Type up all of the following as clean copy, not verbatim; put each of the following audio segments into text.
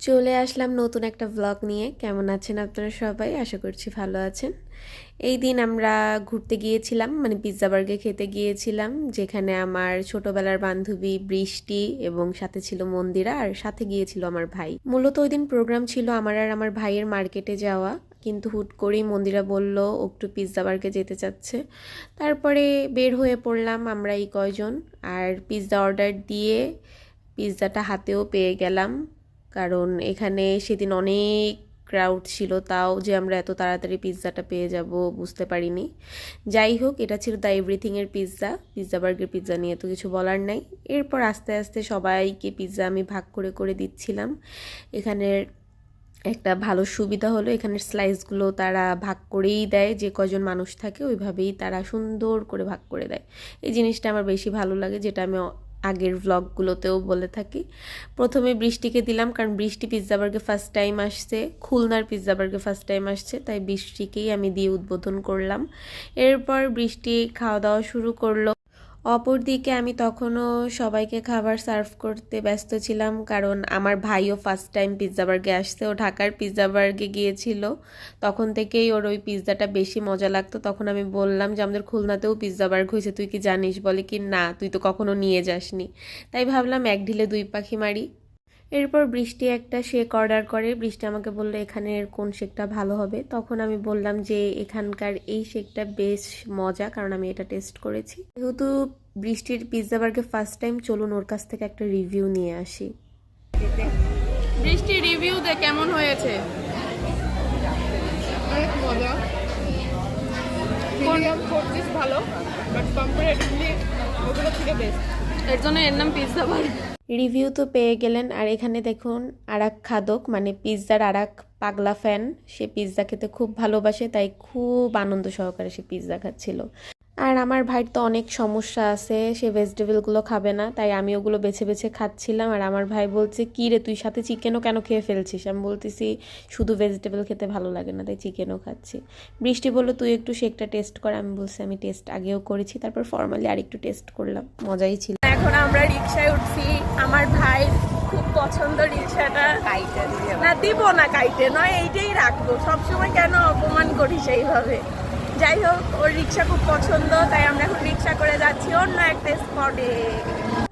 চলে আসলাম নতুন একটা ব্লগ নিয়ে। কেমন আছেন আপনারা সবাই? আশা করছি ভালো আছেন। এই দিন আমরা ঘুরতে গিয়েছিলাম, মানে পিৎজা বার্গার খেতে গিয়েছিলাম, যেখানে আমার ছোটবেলার বান্ধবী বৃষ্টি এবং সাথে ছিল মন্দিরা, আর সাথে গিয়েছিল আমার ভাই। মূলত ওই দিন প্রোগ্রাম ছিল আমার আর আমার ভাইয়ের মার্কেটে যাওয়া, কিন্তু হুট করেই মন্দিরা বলল ও একটু পিৎজা বার্গে যেতে চাচ্ছে। তারপরে বের হয়ে পড়লাম আমরা এই কয়জন, আর পিৎজা অর্ডার দিয়ে পিৎজাটা হাতেও পেয়ে গেলাম। কারণ এখানে সেদিন অনেক ক্রাউড ছিল, তাও যে আমরা এত তাড়াতাড়ি পিৎজাটা পেয়ে যাব বুঝতে পারিনি। যাই হোক, এটা ছিল দ্য এভরিথিংয়ের পিৎজা বার্গের পিৎজা নিয়ে তো কিছু বলার নাই। এরপর আস্তে আস্তে সবাইকে পিৎজা আমি ভাগ করে করে দিচ্ছিলাম। এখানের একটা ভালো সুবিধা হলো এখানের স্লাইসগুলো তারা ভাগ করেই দেয়, যে কজন মানুষ থাকে ওইভাবেই তারা সুন্দর করে ভাগ করে দেয়। এই জিনিসটা আমার বেশি ভালো লাগে, যেটা আমি আগের ভ্লগগুলোতেও বলে থাকি। প্রথমে বৃষ্টিকে দিলাম, কারণ বৃষ্টি পিৎজা বার্গে ফার্স্ট টাইম আসছে, খুলনার পিৎজা বার্গে ফার্স্ট টাইম আসছে, তাই বৃষ্টিকেই আমি দিয়ে উদ্বোধন করলাম। এরপর বৃষ্টি খাওয়া দাওয়া শুরু করলো। অপরদিকে আমি তখনও সবাইকে খাবার সার্ভ করতে ব্যস্ত ছিলাম, কারণ আমার ভাইও ফার্স্ট টাইম পিৎজা বার্গে আসছে। ও ঢাকার পিৎজা বার্গে গিয়েছিল, তখন থেকেই ওর ওই পিৎজাটা বেশি মজা লাগতো। তখন আমি বললাম যে আমাদের খুলনাতেও পিৎজা বার্গ হয়েছে, তুই কি জানিস? বলে কি না, তুই তো কখনো নিয়ে যাসনি। তাই ভাবলাম এক ঢিলে দুই পাখি মারি। এরপর বৃষ্টি একটা শেক অর্ডার করে। বৃষ্টি আমাকে বললো এখানের কোন শেকটা ভালো হবে। তখন আমি বললাম যে এখানকার এই শেকটা বেশ মজা, কারণ আমি এটা টেস্ট করেছি। যেহেতু বৃষ্টির পিৎজা বার্গে ফার্স্ট টাইম, চলুন ওর কাছ থেকে একটা রিভিউ নিয়ে আসি। বৃষ্টি রিভিউ দে কেমন হয়েছে। অনেক মজা। মিডিয়াম ফোর্টিস ভালো, বাট কম্পারেটিভলি ওগুলো থেকে বেস্ট। এর জন্য এর নাম পিৎজা বার্গার। রিভিউ তো পেয়ে গেলেন, আর এখানে দেখুন আর এক খাদক, মানে পিৎজার আর এক পাগলা ফ্যান, সে পিৎজা খেতে খুব ভালোবাসে, তাই খুব আনন্দ সহকারে সে পিৎজা খাচ্ছিল। আর আমার ভাইয়ের তো অনেক সমস্যা আছে, সে ভেজিটেবলগুলো খাবে না, তাই আমি ওগুলো বেছে বেছে খাচ্ছিলাম। আর আমার ভাই বলছে কী রে, তুই সাথে চিকেনও কেন খেয়ে ফেলছিস? আমি বলতেছি শুধু ভেজিটেবল খেতে ভালো লাগে না, তাই চিকেনও খাচ্ছি। বৃষ্টি বললো তুই একটু শেকটা টেস্ট কর। আমি বলছি আমি টেস্ট আগেও করেছি, তারপর ফর্মালি আর একটু টেস্ট করলাম, মজাই ছিল। এখন আমরা রিক্সায় উঠছি। আমার ভাই খুব পছন্দ রিক্সাটা। না দিব না, কাইটে নয়, এইটাই রাখবো। সবসময় কেন অপমান করিস এইভাবে? যাই হোক, ওর রিক্সা খুব পছন্দ, তাই আমরা এখন রিক্সা করে যাচ্ছি অন্য একটা স্পটে।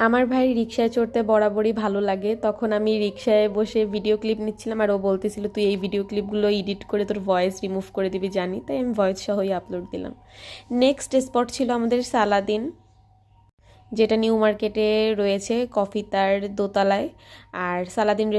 আমার ভাই রিক্সায় চড়তে বরাবরই ভালো লাগে। তখন আমি রিক্সায় বসে ভিডিও ক্লিপ নিচ্ছিলাম, আর ও বলতেছিল তুই এই ভিডিও ক্লিপগুলো এডিট করে তোর ভয়েস রিমুভ করে দিবি জানি, তাই আমি ভয়েস সহই আপলোড দিলাম। নেক্সট স্পট ছিল আমাদের সালাদিন, যেটা নিউ মার্কেটে রয়েছে, কফি তার দোতলায়। আর সালাদিন